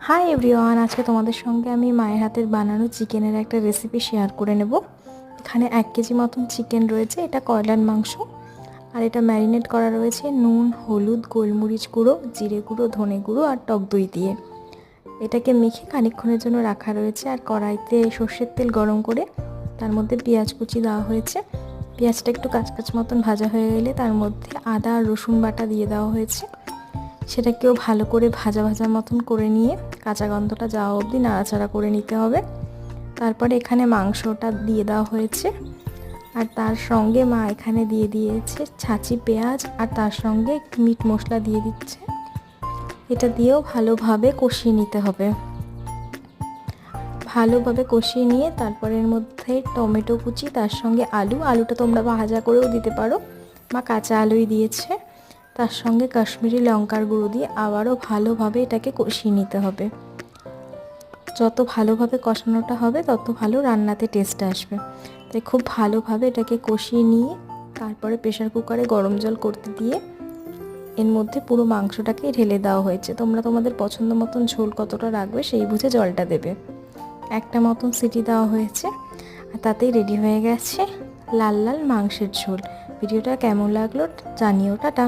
Hi everyone, আজকে তোমাদের সঙ্গে আমি মায়ের হাতের বানানো চিকেনের একটা রেসিপি শেয়ার করে নেব। এখানে 1 কেজি মতন চিকেন রয়েছে। এটা কয়লার মাংস, আর এটা ম্যারিনেট করা রয়েছে নুন, হলুদ, গোলমরিচ গুঁড়ো, জিরে গুঁড়ো, ধনে গুঁড়ো আর টক দই দিয়ে। এটাকে মেখে খানিকক্ষণের জন্য রাখা রয়েছে। আর কড়াইতে সর্ষের তেল গরম করে তার মধ্যে পেঁয়াজ কুচি দেওয়া হয়েছে। পেঁয়াজটা একটু কাঁচকাচ মতন ভাজা হয়ে গেলে তার মধ্যে আদা আর রসুন বাটা দিয়ে দেওয়া হয়েছে। সেটাকেও ভালো করে ভাজা ভাজা মতন করে নিয়ে কাঁচা গন্ধটা যাওয়া অবধি নাড়াচাড়া করে নিতে হবে। তারপরে এখানে মাংসটা দিয়ে দেওয়া হয়েছে, আর তার সঙ্গে মা এখানে দিয়ে দিয়েছে ছাঁচি পেঁয়াজ, আর তার সঙ্গে একটু মিট মশলা দিয়ে দিচ্ছে। এটা দিয়েও ভালোভাবে কষিয়ে নিতে হবে। ভালোভাবে কষিয়ে নিয়ে তারপরে এর মধ্যে টমেটো কুচি, তার সঙ্গে আলুটা তোমরা ভাজা করেও দিতে পারো, মা কাঁচা আলুই দিয়েছে। তার সঙ্গে কাশ্মীরি লঙ্কার গুঁড়ো দিয়ে আবারও ভালোভাবে এটাকে কষিয়ে নিতে হবে। যত ভালোভাবে কষানোটা হবে তত ভালো রান্নাতে টেস্ট আসবে। তাই খুব ভালোভাবে এটাকে কষিয়ে নিয়ে তারপরে প্রেশার কুকারে গরম জল করতে দিয়ে এর মধ্যে পুরো মাংসটাকে ঢেলে দেওয়া হয়েছে। তোমরা তোমাদের পছন্দ মতন ঝোল কতটা রাখবে সেই বুঝে জলটা দেবে। একটা মতন সিটি দেওয়া হয়েছে, আর তাতেই রেডি হয়ে গেছে লাল লাল মাংসের ঝোল। ভিডিওটা কেমন লাগলো জানিও। টাটা।